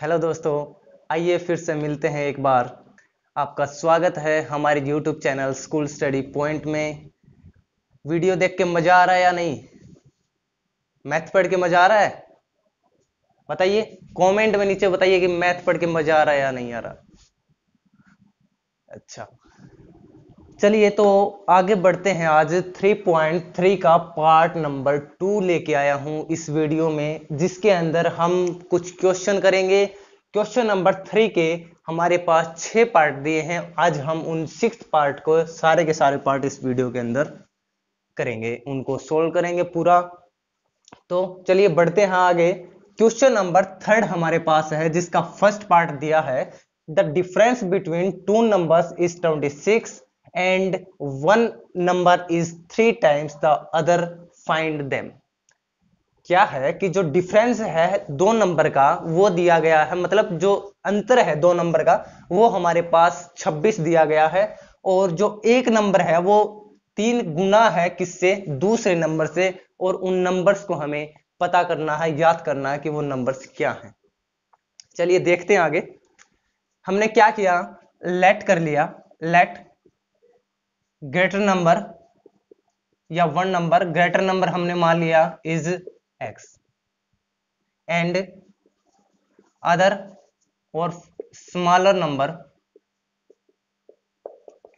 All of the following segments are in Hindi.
हेलो दोस्तों, आइए फिर से मिलते हैं एक बार। आपका स्वागत है हमारे YouTube channel school study point में। वीडियो देख के मजा आ रहा है या नहीं? मैथ पढ़ के मजा आ रहा है? बताइए, कमेंट में नीचे बताइए कि मैथ पढ़ के मजा आ रहा है या नहीं आ रहा। अच्छा, चलिए तो आगे बढ़ते हैं। आज 3.3 का पार्ट नंबर 2 लेके आया हूं इस वीडियो में, जिसके अंदर हम कुछ क्वेश्चन करेंगे। क्वेश्चन नंबर 3 के हमारे पास 6 पार्ट दिए हैं। आज हम उन 6 पार्ट को सारे के सारे पार्ट इस वीडियो के अंदर करेंगे, उनको सोल्व करेंगे पूरा। तो चलिए बढ़ते हैं आगे। क्वेश्चन नंबर 3 हमारे पास है, जिसका फर्स्ट पार्ट दिया है, the difference between two numbers is 26 and one number is 3 times the other, find them. क्या है कि जो डिफरेंस है दो नंबर का वो दिया गया है, मतलब जो अंतर है दो नंबर का वो हमारे पास 26 दिया गया है, और जो एक नंबर है वो 3 गुना है किससे? दूसरे नंबर से। और उन नंबर्स को हमें पता करना है, याद करना है कि वो नंबर्स क्या हैं। चलिए देखते हैं आगे। हमने क्या किया, लेट कर लिया। लेट ग्रेटर नंबर या वन नंबर, ग्रेटर नंबर हमने मान लिया इज एक्स एंड अदर और स्मॉलर नंबर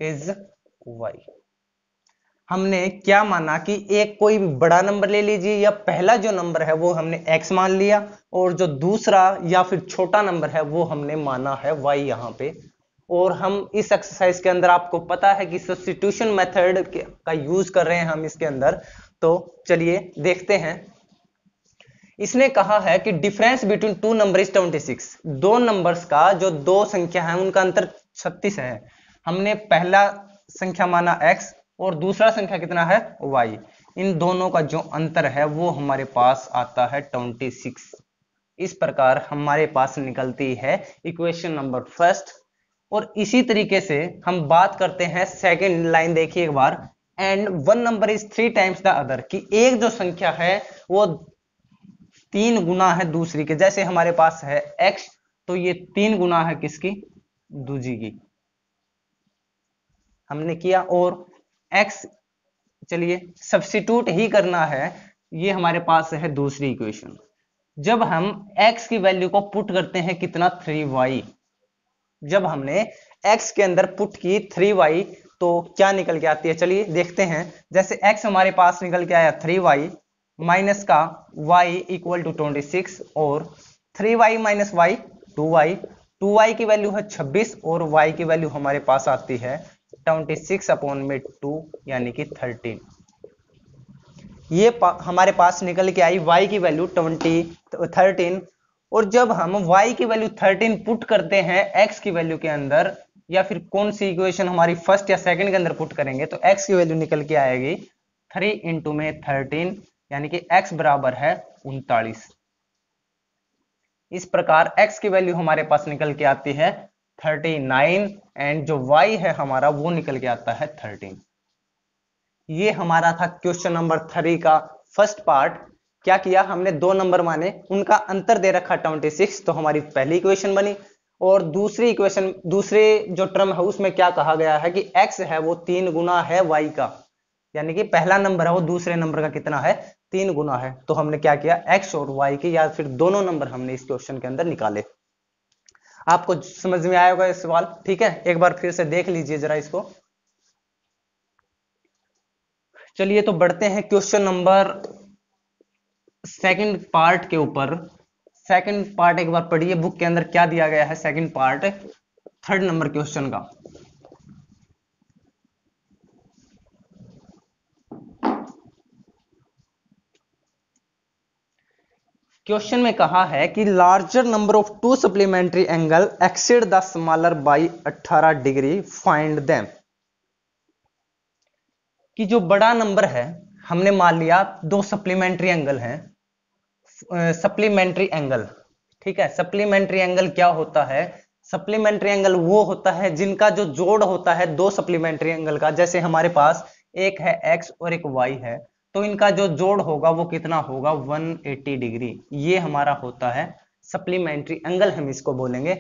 इज वाई। हमने क्या माना कि एक कोई भी बड़ा नंबर ले लीजिए, या पहला जो नंबर है वो हमने x मान लिया, और जो दूसरा या फिर छोटा नंबर है वो हमने माना है y यहां पे। और हम इस एक्सरसाइज के अंदर, आपको पता है कि सब्स्टिट्यूशन मेथड का यूज कर रहे हैं हम इसके अंदर। तो चलिए देखते हैं। इसने कहा है कि difference between two number is 26। दो नंबर्स का, जो दो संख्या है उनका अंतर 36 है। हमने पहला संख्या माना x और दूसरा संख्या कितना है? y। इन दोनों का जो अंतर है वो हमारे पास आता है 26। इस प्रकार हमारे पास निकलती है इक्वेशन नंबर फर्स्ट। और इसी तरीके से हम बात करते हैं सेकंड लाइन, देखिए एक बार। And one number is 3 times the other, कि एक जो संख्या है वो 3 गुना है दूसरी के। जैसे हमारे पास है x, तो ये 3 गुना है किसकी? दूजी की। हमने किया। और x, चलिए सब्स्टिट्यूट ही करना है। ये हमारे पास है दूसरी इक्वेशन। जब हम x की वैल्यू को पुट करते हैं कितना? 3y। जब हमने x के अंदर पुट की 3y तो क्या निकल के आती है? चलिए देखते हैं। जैसे x हमारे पास निकल के आया 3y माइनस का y इक्वल टू 26, और 3y minus y 2y। 2y की वैल्यू है 26 और y की वैल्यू हमारे पास आती है 26 अपॉन में 2 यानी कि 13। ये हमारे पास निकल के आई y की वैल्यू 13। और जब हम y की वैल्यू 13 पुट करते हैं x की वैल्यू के अंदर, या फिर कौन सी इक्वेशन हमारी फर्स्ट या सेकंड के अंदर पुट करेंगे, तो x की वैल्यू निकल के आएगी 3 इंटू में 13, यानी कि x बराबर है 39। इस प्रकार x की वैल्यू हमारे पास निकल के आती है 39, एंड जो y है हमारा वो निकल के आता है 13। ये हमारा था क्वेश्चन नंबर 3 का फर्स्ट पार्ट। क्या किया हमने? दो नंबर माने, उनका अंतर दे रखा 26, तो हमारी पहली इक्वेशन बनी। और दूसरी इक्वेशन, दूसरे जो टर्म है उसमें क्या कहा गया है कि x है वो 3 गुना है y का, यानी कि पहला नंबर है वो दूसरे नंबर का कितना है? 3 गुना है। तो हमने क्या किया, x और y के, या फिर दोनों नंबर हमने इस क्वेश्चन के अंदर निकाले। आपको समझ में आया होगा ये सवाल? ठीक है, एक बार फिर से देख लीजिए जरा इसको। चलिए तो बढ़ते हैं क्वेश्चन नंबर सेकंड पार्ट के ऊपर। सेकंड पार्ट एक बार पढ़िए बुक के अंदर क्या दिया गया है। Second part third number question का। क्वेश्चन में कहा है कि larger number of to supplementary angle exceed the smaller by 18 degree, find them. कि जो बड़ा नंबर है, हमने मान लिया दो सप्लीमेंट्री एंगल हैं। सप्लीमेंट्री एंगल, ठीक है। सप्लीमेंट्री एंगल क्या होता है? सप्लीमेंट्री एंगल वो होता है जिनका जो जोड़ होता है दो सप्लीमेंट्री एंगल का। जैसे हमारे पास एक है x और एक y है, तो इनका जो जोड़ होगा वो कितना होगा? 180 डिग्री। ये हमारा होता है सप्लीमेंट्री एंगल हम इसको बोलेंगे।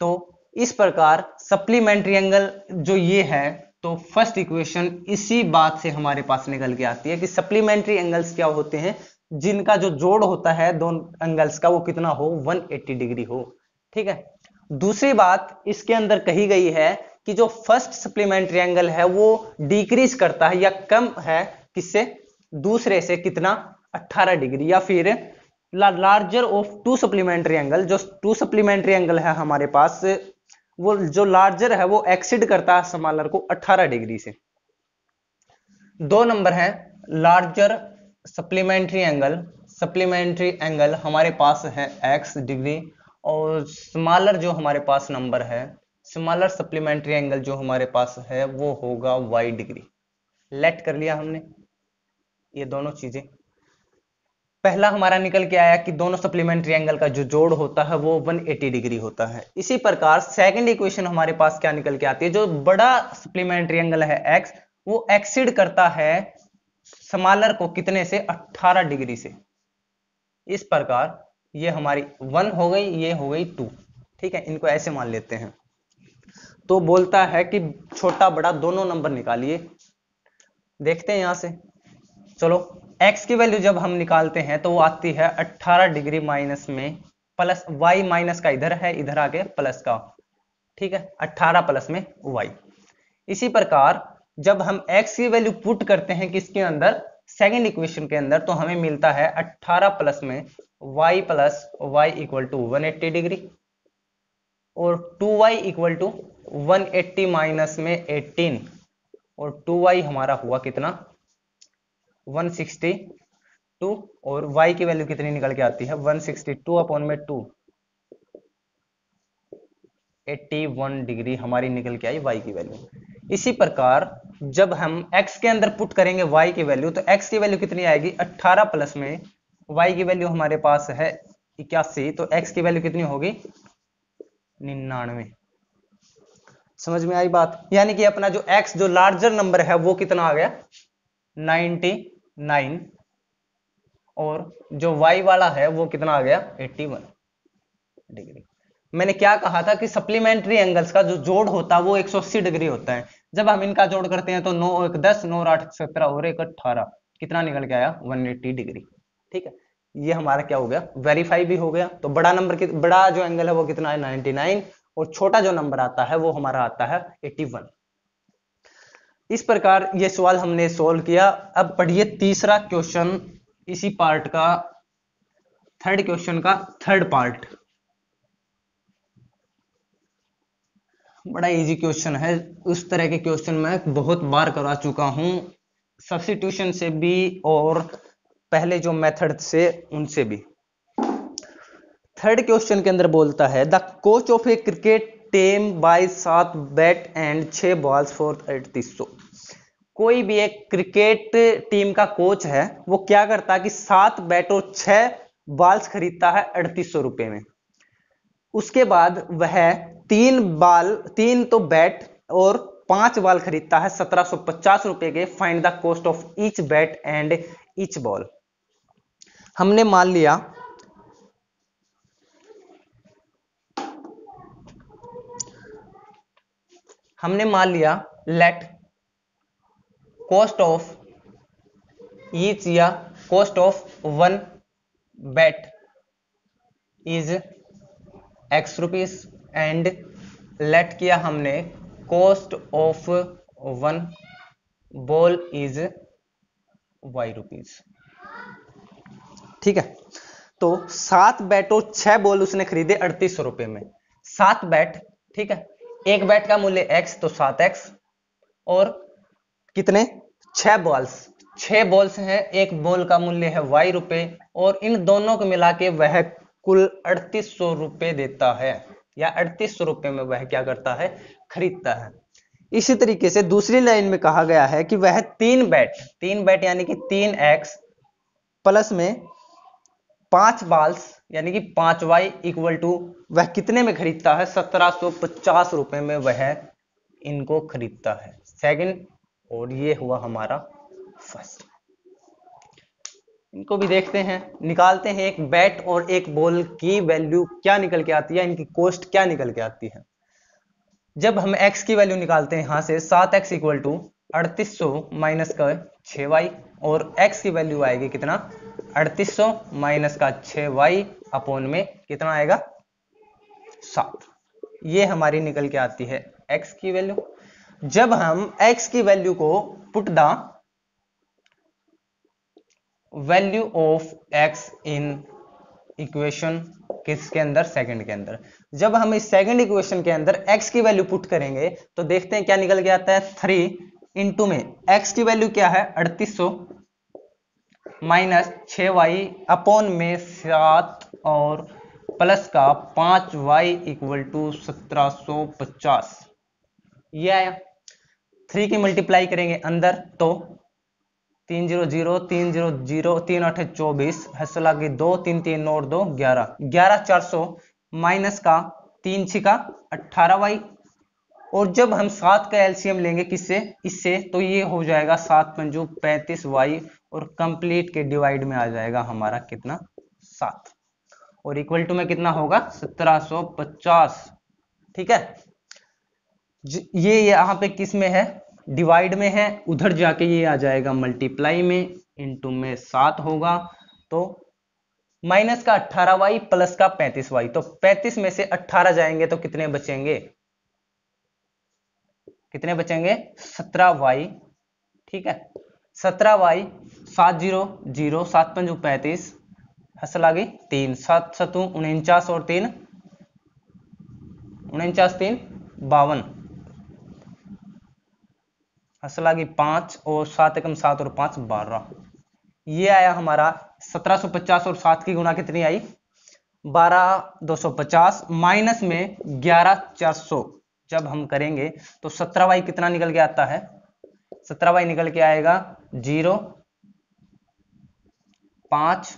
तो इस प्रकार सप्लीमेंट्री एंगल जो ये है, तो फर्स्ट इक्वेशन इसी बात से हमारे पास निकल के आती है कि सप्लीमेंट्री एंगल्स क्या होते हैं, जिनका जो जोड़ होता है दोनों एंगल्स का वो कितना हो, 180 डिग्री हो। ठीक है। दूसरी बात इसके अंदर कही गई है कि जो फर्स्ट सप्लीमेंट्री एंगल है वो डिक्रीज करता है या कम है किससे, दूसरे से, कितना, 18 डिग्री, या फिर larger of to supplementary angle, जो टू सप्लीमेंट्री एंगल है हमारे पास, वो जो लार्जर है वो एक्सीड करता है स्मॉलर को 18 डिग्री से। 2 नंबर है लार्जर सप्लीमेंट्री एंगल हमारे पास है x डिग्री, और स्मॉलर जो हमारे पास नंबर है, स्मॉलर सप्लीमेंट्री एंगल जो हमारे पास है वो होगा y डिग्री। लेट कर लिया हमने ये दोनों चीजें। पहला हमारा निकल के आया कि दोनों सप्लीमेंट्री एंगल का जो जोड़ होता है वो 180 डिग्री होता है। इसी प्रकार सेकंड इक्वेशन हमारे पास क्या निकल के आती है, जो बड़ा सप्लीमेंट्री एंगल है x, वो एक्सीड करता है स्मॉलर को कितने से, 18 डिग्री से। इस प्रकार ये हमारी 1 हो गई, ये हो गई 2। ठीक है, इनको ऐसे मान लेते हैं। तो बोलता है कि छोटा बड़ा दोनों नंबर निकालिए। देखते हैं यहां से। चलो, x की वैल्यू जब हम निकालते हैं तो वो आती है 18 डिग्री माइनस में प्लस y, माइनस का इधर है, इधर आके प्लस का। ठीक है, 18 प्लस में y। इसी प्रकार जब हम x की वैल्यू पुट करते हैं किसके अंदर, सेकंड इक्वेशन के अंदर, तो हमें मिलता है 18 प्लस में y plus y equal to 180 degree, और 2y इक्वल टू 180 माइनस में 18, और 2y हमारा हुआ कितना, 162, और y की वैल्यू कितनी निकल के आती है, 162 अपॉन में 2, 81 डिग्री हमारी निकल के आई y की वैल्यू। इसी प्रकार जब हम x के अंदर पुट करेंगे y की वैल्यू, तो x की वैल्यू कितनी आएगी, 18 प्लस में y की वैल्यू हमारे पास है 81, तो x की वैल्यू कितनी होगी, 99। समझ में आई बात? यानी कि अपना जो x जो लार्जर नंबर है वो कितना आ गया, 99, और जो y वाला है वो कितना आ गया, 81 डिग्री। मैंने क्या कहा था कि सप्लीमेंट्री एंगल्स का जो जोड़ होता है वो 180 डिग्री होता है। जब हम इनका जोड़ करते हैं तो 9 1 10, 9 8 17 और 1 18, कितना निकल के आया, 180 डिग्री। ठीक है, ये हमारा क्या हो गया, वेरीफाई भी हो गया। तो बड़ा नंबर बड़ा जो एंगल है वो कितना है, 99, और छोटा जो नंबर आता है वो हमारा आता है 81। इस प्रकार ये सवाल हमने सोल्व किया। अब पढ़िए तीसरा क्वेश्चन, इसी पार्ट का थर्ड क्वेश्चन का थर्ड पार्ट। बड़ा इजी क्वेश्चन है, उस तरह के क्वेश्चन मैं बहुत बार करा चुका हूं, सब्स्टिट्यूशन से भी और पहले जो मेथड से उनसे भी। थर्ड क्वेश्चन के अंदर बोलता है the coach of a cricket team by 7 bat and 6 balls for 3800। कोई भी एक क्रिकेट टीम का कोच है, वो क्या करता है कि 7 बैट और 6 बॉल्स खरीदता है 3800 रुपए में। उसके बाद वह 3 तो बैट और 5 बॉल खरीदता है 1750 रुपए के। Find the cost of each bat and each ball. हमने मान लिया लेट कॉस्ट ऑफ ईच या cost of 1 bat is x rupees, and let किया हमने cost of 1 ball is y rupees. ठीक है, तो 7 बैट और 6 बॉल उसने खरीदे 3800 रुपए में। 7 बैट, ठीक है, एक बैट का मूल्य x, तो 7x, और कितने, 6 बॉल्स हैं, एक बॉल का मूल्य है y रुपए, और इन दोनों को मिला के वह कुल 3800 रुपए देता है, या 3800 रुपए में वह क्या करता है, खरीदता है। इसी तरीके से दूसरी लाइन में कहा गया है कि वह 3 बैट यानी कि 3x प्लस में 5 बॉल्स यानी कि 5y इक्वल टू वह कितने में खरीदता है, 1750 रुपए में वह इनको खरीदता है। सेकंड, और ये हुआ हमारा फर्स्ट। इनको भी देखते हैं, निकालते हैं। एक बैट और एक बॉल की वैल्यू क्या निकल के आती है, इनकी कॉस्ट क्या निकल के आती है। जब हम x की वैल्यू निकालते हैं यहां से 7x इक्वल टू 3800 माइनस का 6y, और x की वैल्यू आएगी कितना, 3800 माइनस का 6y अपॉन में कितना आएगा, 7। ये हमारी निकल के आती है x की वैल्यू। जब हम x की वैल्यू को put the value of x in equation, किसके अंदर, सेकंड के अंदर, जब हम इस सेकंड इक्वेशन के अंदर x की वैल्यू पुट करेंगे तो देखते हैं क्या निकल के आता है। 3 इंटू में x की वैल्यू क्या है 3800 माइनस 6y अपॉन में 7 और प्लस का 5y इक्वल टू 1750। ये आया। 3 की मल्टीप्लाई करेंगे अंदर तो 3 0 0 3 0 0 3 8 24 हसला की 2 3 3 और 2 11 11 400 माइनस का 3 6 18y, और जब हम 7 का एलसीएम लेंगे किससे, इससे, तो ये हो जाएगा 7 पंजू 35y, और कंप्लीट के डिवाइड में आ जाएगा हमारा कितना, 7, और इक्वल टू में कितना होगा 1750। ठीक है, ये यहाँ पे किस में है, डिवाइड में है, उधर जाके ये आ जाएगा मल्टीप्लाई में, इनटू में 7 होगा, तो माइनस का 18y प्लस का 35y, तो 35 में से 18 जाएंगे तो कितने बचेंगे, कितने बचेंगे 17y। ठीक है, 17y 7 0 0 7 पंजू 35 हसल आ गई 3 7 7 49 और 3 49 3 52 हसल आ गई 5 और 7 एकम 7 और 5 12। ये आया हमारा 1750 और 7 की गुणा कितनी आई 12 250 माइनस में 11 400 जब हम करेंगे तो 17y कितना निकल के आता है, 17y निकल के आएगा 0 5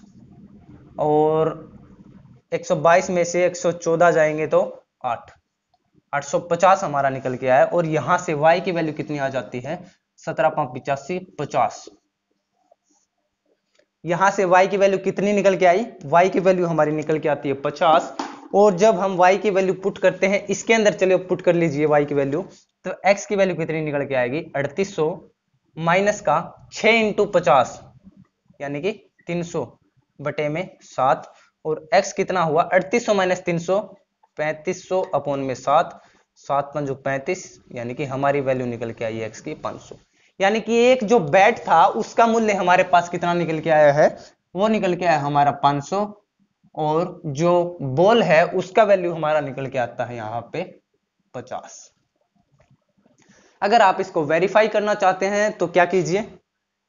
और 122 में से 114 जाएंगे तो 8 850 हमारा निकल के आया, और यहां से y की वैल्यू कितनी आ जाती है 17 5 85 50। यहां से y की वैल्यू कितनी निकल के आई, y की वैल्यू हमारी निकल के आती है 50, और जब हम y की वैल्यू पुट करते हैं इसके अंदर, चलिए पुट कर लीजिए y की वैल्यू, तो x की वैल्यू कितनी निकल के आएगी 3800 माइनस का 6 इंटू 50 यानी कि 300 बटे में 7, और x कितना हुआ 3800 माइनस 300 3500 अपॉन में 7 7 पंजो 35, यानी कि हमारी वैल्यू निकल के आई x की 500। यानी कि एक जो बैट था उसका मूल्य हमारे पास कितना निकल के आया है, वो निकल के आया हमारा 500, और जो बॉल है उसका वैल्यू हमारा निकल के आता है यहां पे 50। अगर आप इसको वेरीफाई करना चाहते हैं तो क्या कीजिए,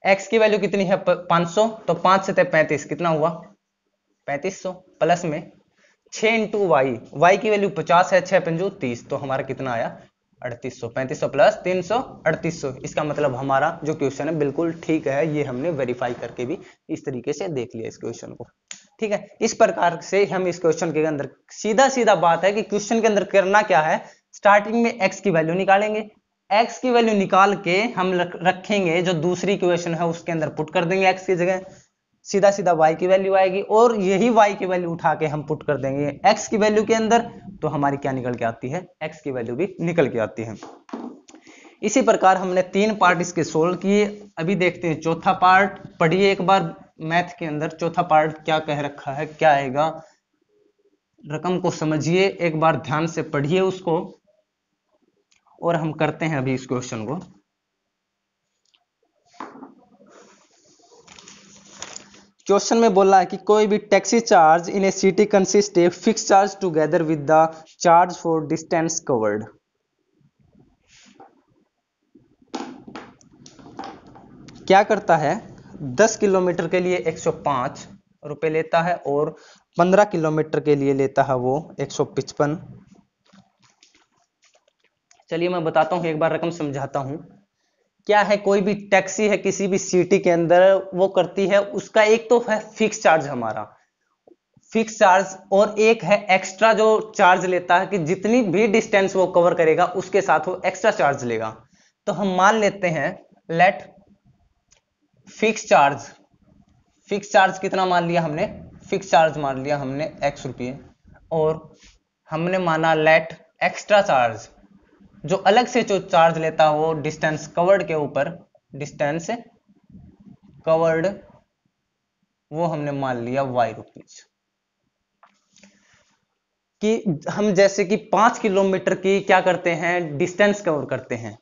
x की वैल्यू कितनी है 500, तो 5 से 35 कितना हुआ 3500 प्लस में 6 इंटू y की वैल्यू 50 है, 6 पंजू 30, तो हमारा कितना आया 3800, 3500 प्लस 300 3800। इसका मतलब हमारा जो क्वेश्चन है बिल्कुल ठीक है, ये हमने वेरीफाई करके भी इस तरीके से देख लिया इस क्वेश्चन को। ठीक है, इस प्रकार से हम इस क्वेश्चन के अंदर सीधा सीधा बात है कि क्वेश्चन के अंदर करना क्या है, स्टार्टिंग में x की वैल्यू निकालेंगे, x की वैल्यू निकाल के हम रखेंगे, जो दूसरी क्वेश्चन है उसके अंदर पुट कर देंगे x की जगह, सीधा सीधा y की वैल्यू आएगी, और यही y की वैल्यू उठा के हम पुट कर देंगे x की वैल्यू के अंदर, तो हमारी क्या निकल के आती है x की वैल्यू भी निकल के आती है। इसी प्रकार हमने 3 पार्ट इसके सोल्व किए। अभी देखते हैं चौथा पार्ट, पढ़िए एक बार मैथ के अंदर चौथा पार्ट क्या कह रखा है, क्या आएगा, रकम को समझिए, एक बार ध्यान से पढ़िए उसको, और हम करते हैं अभी इस क्वेश्चन को। क्वेश्चन में बोला है कि कोई भी taxi charge in A city consist a fix charge together with the charge for distance covered. क्या करता है, 10 किलोमीटर के लिए 105 रुपए लेता है, और 15 किलोमीटर के लिए लेता है वो 155। चलिए मैं बताता हूं, एक बार रकम समझाता हूं। क्या है, कोई भी टैक्सी है किसी भी सिटी के अंदर, वो करती है, उसका एक तो है फिक्स चार्ज, हमारा फिक्स चार्ज, और एक है एक्स्ट्रा जो चार्ज लेता है कि जितनी भी डिस्टेंस वो कवर करेगा उसके साथ वो एक्स्ट्रा चार्ज लेगा। तो हम मान लेते हैं लेट फिक्स फिक्स चार्ज कितना मान लिया हमने, फिक्स चार्ज मान लिया हमने x रुपये, और हमने माना लेट एक्स्ट्रा चार्ज, जो अलग से जो चार्ज लेता है वो डिस्टेंस कवर्ड के ऊपर, डिस्टेंस कवर्ड, वो हमने मान लिया y रुपीज। कि हम जैसे कि 5 किलोमीटर की क्या करते हैं, डिस्टेंस कवर करते हैं,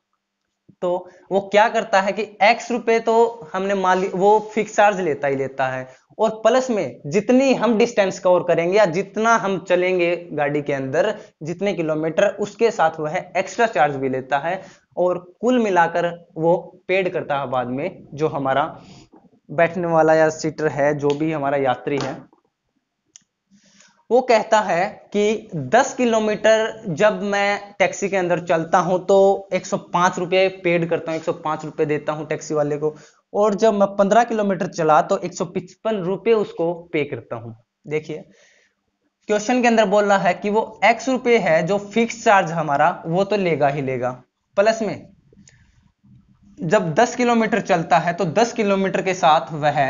तो वो क्या करता है कि x रुपए तो हमने मान ली, वो फिक्स चार्ज लेता ही लेता है, और प्लस में जितनी हम डिस्टेंस कवर करेंगे या जितना हम चलेंगे गाड़ी के अंदर, जितने किलोमीटर, उसके साथ वह एक्स्ट्रा चार्ज भी लेता है, और कुल मिलाकर वो पेड करता है बाद में, जो हमारा बैठने वाला या सीटर है, जो भी हमारा यात्री है, वो कहता है कि 10 किलोमीटर जब मैं टैक्सी के अंदर चलता हूं तो 105 रुपये पेड करता हूं, 105 रुपये देता हूं टैक्सी वाले को, और जब मैं 15 किलोमीटर चला तो 155 रुपये उसको पे करता हूं। देखिए क्वेश्चन के अंदर बोल रहा है कि वो x रुपये है जो फिक्स चार्ज हमारा, वो तो लेगा ही लेगा, प्लस में जब 10 किलोमीटर चलता है तो 10 किलोमीटर के साथ वह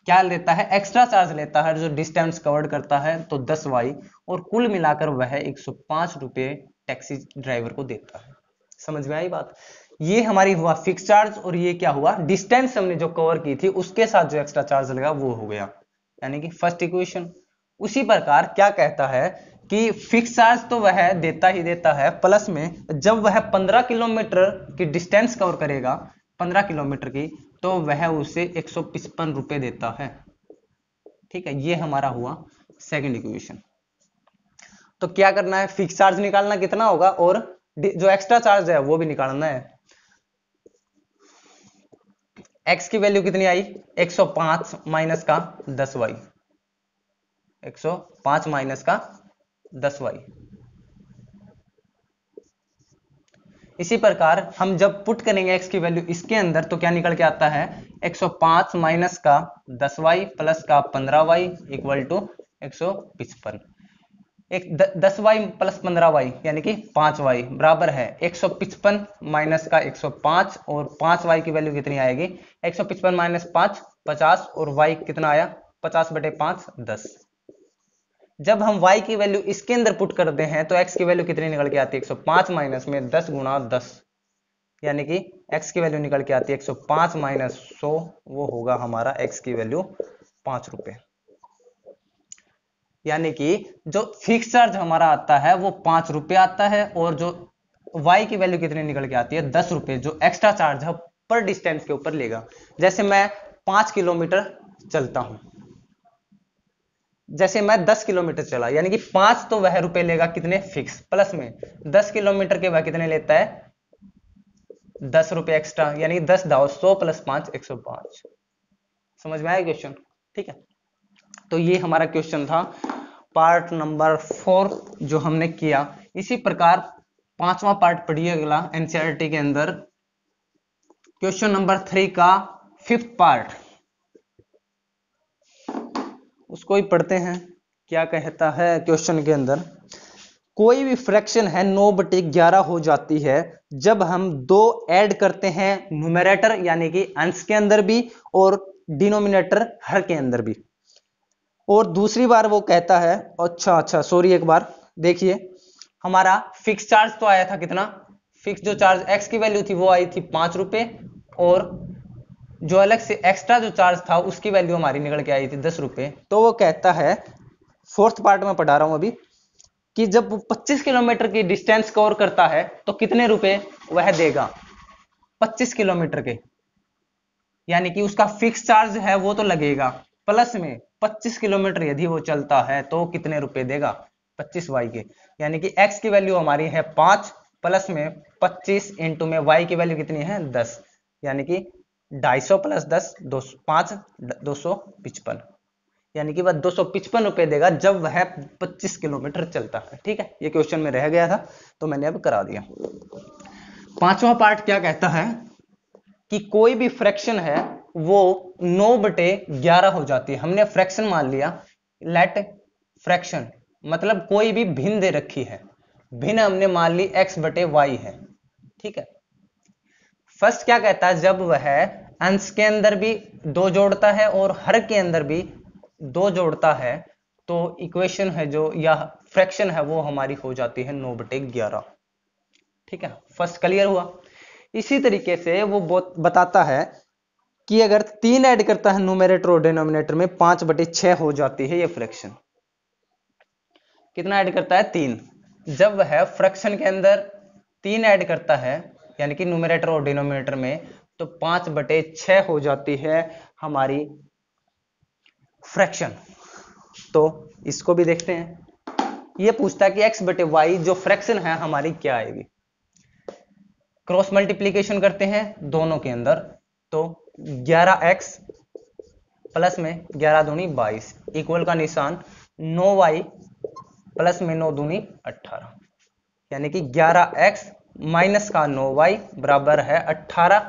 क्या लेता है, एक्स्ट्रा चार्ज लेता है, जो डिस्टेंस कवर्ड करता है, तो 10y, और कुल मिलाकर वह 105 रुपये टैक्सी ड्राइवर को देता है। समझ में आई बात? ये हमारी हुआ फिक्स चार्ज, और ये क्या हुआ, डिस्टेंस हमने जो कवर की थी उसके साथ जो एक्स्ट्रा चार्ज लगा वो हो गया, यानी कि फर्स्ट इक्वेशन। उसी प्रकार क्या कहता है कि फिक्स चार्ज तो वह देता ही देता है, प्लस में जब वह 15 किलोमीटर की डिस्टेंस कवर करेगा, 15 किलोमीटर की, तो वह उसे 155 रुपये देता है। ठीक है, ये हमारा हुआ सेकंड इक्वेशन। तो क्या करना है, फिक्स चार्ज निकालना कितना होगा, और जो एक्स्ट्रा चार्ज है वो भी निकालना है। x की वैल्यू कितनी आई, 105 माइनस का 10y, 105 माइनस का 10y। इसी प्रकार हम जब पुट करेंगे x की वैल्यू इसके अंदर, तो क्या निकल के आता है, 105 माइनस का 10y प्लस का 15y equal to 155। 10y plus 15y यानी कि 5y बराबर है 155 माइनस का 105, और 5y की वैल्यू कितनी आएगी, 155 माइनस 5 50, और y कितना आया, 50/5 10। जब हम y की वैल्यू इसके अंदर पुट करते हैं तो x की वैल्यू कितनी निकल के आती है, 105 माइनस में 10 गुणा 10, यानी कि x की वैल्यू निकल के आती है 105 माइनस 100, वो होगा हमारा x की वैल्यू 5 रुपए। यानी कि जो फिक्स चार्ज हमारा आता है वो 5 रुपए आता है, और जो y की वैल्यू कितनी निकल के आती है, 10 रुपए, जो एक्स्ट्रा चार्ज है पर डिस्टेंस के ऊपर लेगा। जैसे मैं 5 किलोमीटर चलता हूं, जैसे मैं 10 किलोमीटर चला, यानी कि 5 तो वह रुपए लेगा कितने, फिक्स, प्लस में 10 किलोमीटर के वह कितने लेता है, 10 रुपए एक्स्ट्रा, यानी 10 दाओ 100 प्लस 5 105। समझ में आया क्वेश्चन? ठीक है, तो ये हमारा क्वेश्चन था पार्ट नंबर 4 जो हमने किया। इसी प्रकार पांचवा पार्ट पढ़िए अगला एनसीईआरटी के अंदर, क्वेश्चन नंबर 3 का 5th पार्ट, उसको ही पढ़ते हैं। क्या कहता है क्वेश्चन के अंदर, कोई भी फ्रैक्शन है 9/11 हो जाती है जब हम 2 ऐड करते हैं न्यूमरेटर यानी कि अंश के अंदर भी, और डिनोमिनेटर हर के अंदर भी। और दूसरी बार वो कहता है, अच्छा सॉरी, एक बार देखिए, हमारा फिक्स चार्ज तो आया था कितना, फिक्स जो चार्ज x की वैल्यू थी वो आई थी 5 रुपए, और जो अलग से एक्स्ट्रा जो चार्ज था उसकी वैल्यू हमारी निकल के आई थी 10 रुपए। तो वो कहता है, 4th पार्ट में पढ़ा रहा हूं अभी, कि जब वो 25 किलोमीटर की डिस्टेंस कवर करता है तो कितने रुपए वह देगा, 25 किलोमीटर के, यानी कि उसका फिक्स चार्ज है वो तो लगेगा, प्लस में 25 किलोमीटर यदि वो चलता है तो कितने रुपए देगा, 25y के, यानी कि x की वैल्यू हमारी है 5, प्लस में 25 इंटू में y की वैल्यू कितनी है 10, यानी कि 250 प्लस 10 5 255, यानी कि वह 255 रुपए देगा जब वह 25 किलोमीटर चलता है। ठीक है, ये क्वेश्चन में रह गया था तो मैंने अब करा दिया। पांचवा पार्ट क्या कहता है कि कोई भी फ्रैक्शन है वो 9/11 हो जाती है। हमने फ्रैक्शन मान लिया, लेट फ्रैक्शन मतलब कोई भी भिन्न दे रखी है, भिन्न हमने मान ली x/y है। ठीक है, फर्स्ट क्या कहता है, जब वह अंश के अंदर भी 2 जोड़ता है और हर के अंदर भी 2 जोड़ता है, तो इक्वेशन है जो या फ्रैक्शन है वो हमारी हो जाती है 9/11। ठीक है, फर्स्ट क्लियर हुआ। इसी तरीके से वो बताता है कि अगर 3 ऐड करता है न्यूमरेटर और डिनोमिनेटर में 5/6 हो जाती है ये फ्रैक्शन। कितना ऐड करता है? 3। जब वह फ्रैक्शन के अंदर 3 ऐड करता है यानी कि न्यूमरेटर और डिनोमिनेटर में, तो 5/6 हो जाती है हमारी फ्रैक्शन। तो इसको भी देखते हैं। ये पूछता है कि x/y जो फ्रैक्शन है हमारी क्या आएगी। क्रॉस मल्टीप्लीकेशन करते हैं दोनों के अंदर, तो 11x प्लस में 11 दूनी 22 इक्वल का निशान 9y प्लस में 9 दूनी 18, यानी कि 11x माइनस का 9y बराबर है 18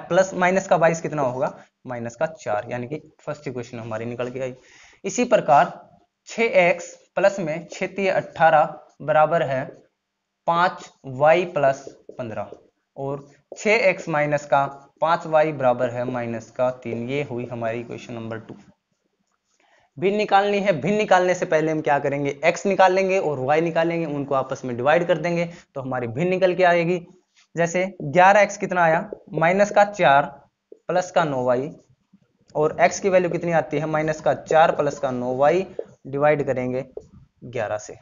प्लस माइनस का 22 कितना होगा? माइनस का 4, यानी कि फर्स्ट इक्वेशन हमारी निकल के आई। इसी प्रकार 6x प्लस में 6 18 बराबर है 5y प्लस 15 और 6x माइनस का 5y बराबर है माइनस का 3। ये हुई हमारी इक्वेशन नंबर 2। भिन्न निकालनी है। भिन्न निकालने से पहले हम क्या करेंगे? x निकाल लेंगे और y निकालेंगे, उनको आपस में डिवाइड कर देंगे तो हमारी भिन्न निकल के आएगी। जैसे 11x कितना आया? माइनस का 4 प्लस का 9y, और x की वैल्यू कितनी आती है? माइनस का 4 प्लस का 9y डिवाइड करेंगे 11 से।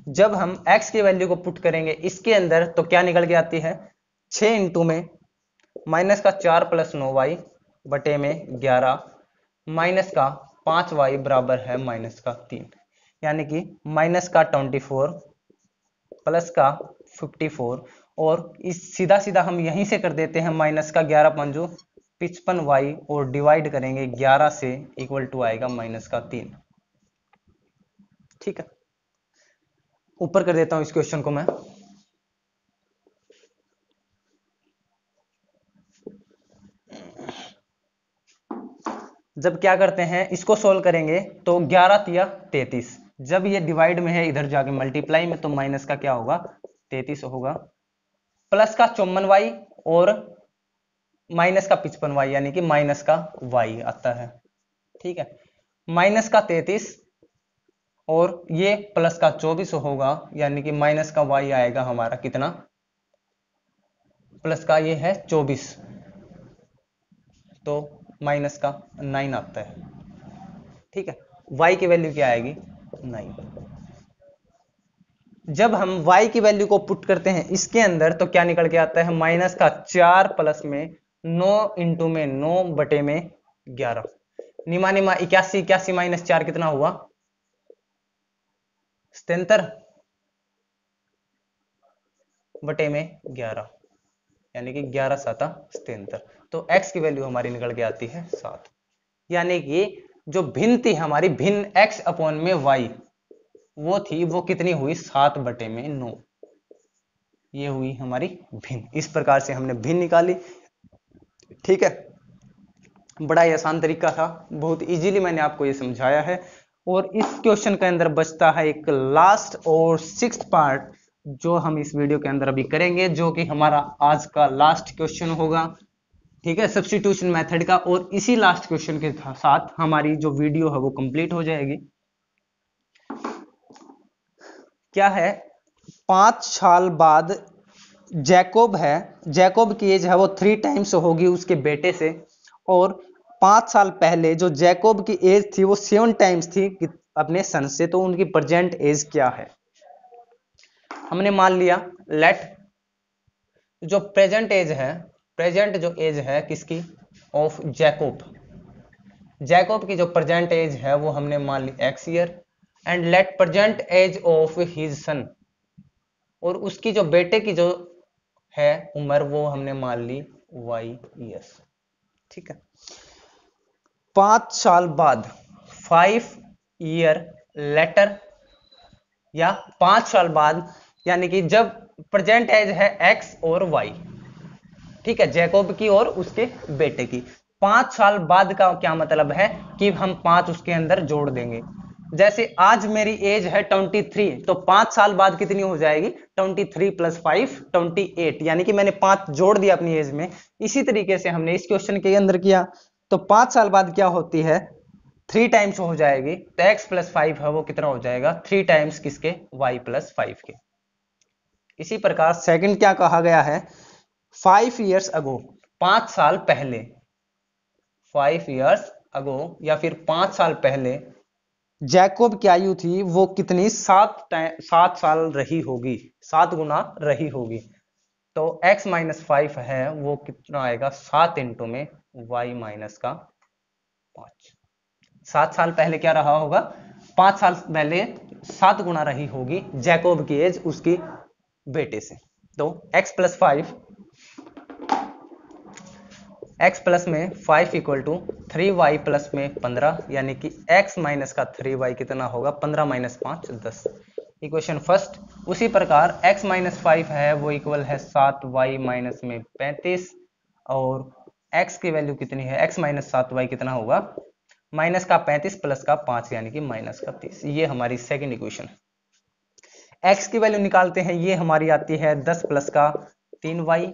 जब हम x की वैल्यू को पुट करेंगे इसके अंदर तो क्या निकल के आती है? 6 इंटू में माइनस का 4 प्लस 9y बटे में 11 माइनस का 5y बराबर है माइनस का 3, यानी कि माइनस का 24 प्लस का 54, और इस सीधा सीधा हम यहीं से कर देते हैं। माइनस का 11 पंजो 55y और डिवाइड करेंगे 11 से, इक्वल टू आएगा माइनस का 3। ठीक है, ऊपर कर देता हूं इस क्वेश्चन को मैं। जब क्या करते हैं इसको सोल्व करेंगे तो 11 तिया 33, जब ये डिवाइड में है इधर जाके मल्टीप्लाई में, तो माइनस का क्या होगा? 33 होगा, प्लस का 54y और माइनस का 55y, यानी कि माइनस का y आता है। ठीक है, माइनस का 33 और ये प्लस का 24 होगा, यानी कि माइनस का y आएगा हमारा कितना? प्लस का ये है 24, तो माइनस का 9 आता है। ठीक है, y की वैल्यू क्या आएगी? 9। जब हम y की वैल्यू को पुट करते हैं इसके अंदर तो क्या निकल के आता है? माइनस का 4 प्लस में 9 इंटू में 9 बटे में 11, निमा निमा 81, 81 माइनस 4 कितना हुआ? 77 बटे में 11, यानी कि 11 7 77। तो x की वैल्यू हमारी निकल के आती है 7, यानी कि जो भिन्न थी हमारी, भिन्न x अपॉन में y वो थी, वो कितनी हुई? 7 बटे में 9। ये हुई हमारी भिन्न। इस प्रकार से हमने भिन्न निकाली। ठीक है, बड़ा ही आसान तरीका था, बहुत इजीली मैंने आपको ये समझाया है। और इस क्वेश्चन के अंदर बचता है एक लास्ट और 6th पार्ट जो हम इस वीडियो के अंदर अभी करेंगे, जो कि हमारा आज का लास्ट क्वेश्चन होगा। ठीक है, सब्स्टिट्यूशन मेथड का। और इसी लास्ट क्वेश्चन के साथ हमारी जो वीडियो है वो कंप्लीट हो जाएगी। क्या है? 5 साल बाद जैकोब है, जैकोब की एज है वो 3 टाइम्स होगी उसके बेटे से, और 5 साल पहले जो जैकोब की एज थी वो 7 टाइम्स थी अपने सन से। तो उनकी प्रेजेंट एज क्या है? हमने मान लिया लेट जो प्रेजेंट एज है, प्रेजेंट जो एज है किसकी? Of Jacob. जैकोब की जो प्रेजेंट एज है वो हमने मान ली x year, and let present age of his son, और उसकी जो बेटे की जो है उम्र वो हमने मान ली y ईयर्स। ठीक है, 5 साल बाद 5 ईयर लेटर, या 5 साल बाद, यानी कि जब प्रेजेंट एज है x और y। ठीक है, जैकोब की और उसके बेटे की। 5 साल बाद का क्या मतलब है कि हम 5 उसके अंदर जोड़ देंगे। जैसे आज मेरी एज है 23, तो 5 साल बाद कितनी हो जाएगी? 23 + 5 28, यानी कि मैंने 5 जोड़ दिया अपनी एज में। इसी तरीके से हमने इस क्वेश्चन के अंदर किया, तो 5 साल बाद क्या होती है? 3 टाइम्स हो जाएगी, तो x + 5 है वो कितना हो जाएगा? 3 टाइम्स किसके? y + 5 के। इसी प्रकार सेकंड क्या कहा गया है? 5 years ago, 5 साल पहले, 5 years ago या फिर 5 साल पहले जैकोब की आयु थी वो कितनी? 7 साल रही होगी, 7 गुना रही होगी। तो x - 5 है वो कितना आएगा? 7 इंटू में y - 5। 7 साल पहले क्या रहा होगा? 5 साल पहले 7 गुना रही होगी जैकोब की एज उसकी बेटे से। तो x + 5, x प्लस में 5 = 3y प्लस में 15, यानी कि x माइनस का 3y कितना होगा? 15 - 5 10। Equation first. उसी प्रकार x - 5 है वो इक्वल है 7y माइनस में 35, और x की वैल्यू कितनी है? x - 7y कितना होगा? माइनस का 35 प्लस का 5, यानी कि माइनस का 30। ये हमारी सेकेंड इक्वेशन। x की वैल्यू निकालते हैं, ये हमारी आती है 10 प्लस का 3y,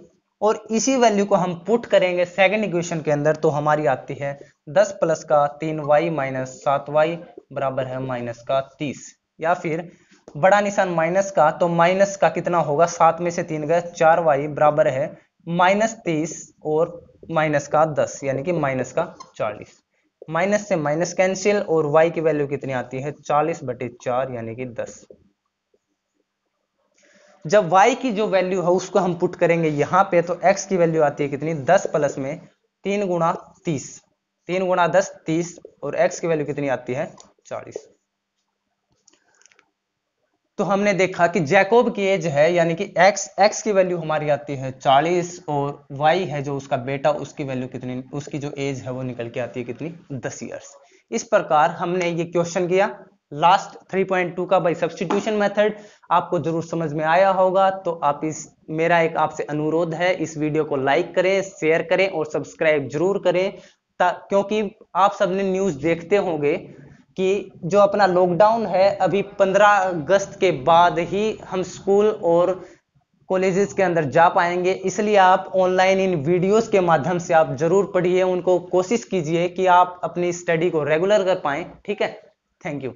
और इसी वैल्यू को हम पुट करेंगे सेकंड इक्वेशन के अंदर, तो हमारी आती है 10 प्लस का 3y माइनस 7y बराबर है माइनस का 30, या फिर बड़ा निशान माइनस का, तो माइनस का कितना होगा? 7 में से 3 गए 4y बराबर है -30 और माइनस का 10, यानी कि माइनस का 40। माइनस से माइनस कैंसिल, और y की वैल्यू कितनी आती है? 40/4, यानी कि 10। जब y की जो वैल्यू है उसको हम पुट करेंगे यहां पे, तो x की वैल्यू आती है कितनी? 10 प्लस में 3 गुणा 30, 3 गुणा 10 30, और x की वैल्यू कितनी आती है? 40। तो हमने देखा कि जैकोब की एज है, यानी कि x की वैल्यू हमारी आती है 40, और y है जो उसका बेटा, उसकी वैल्यू कितनी? उसकी जो एज है वो निकल के आती है कितनी? 10 ईयर्स। इस प्रकार हमने ये क्वेश्चन किया लास्ट 3.2 का बाय सब्स्टिट्यूशन मेथड। आपको जरूर समझ में आया होगा, तो आप मेरा एक आपसे अनुरोध है, इस वीडियो को लाइक करें, शेयर करें और सब्सक्राइब जरूर करें, क्योंकि आप सबने न्यूज़ देखते होंगे कि जो अपना लॉकडाउन है, अभी 15 अगस्त के बाद ही हम स्कूल और कॉलेजेस के अंदर जा पाएंगे। इसलिए आप ऑनलाइन इन वीडियोस के माध्यम से आप जरूर पढ़िए, उनको कोशिश कीजिए कि आप अपनी स्टडी को रेगुलर कर पाएं। ठीक है, थैंक यू।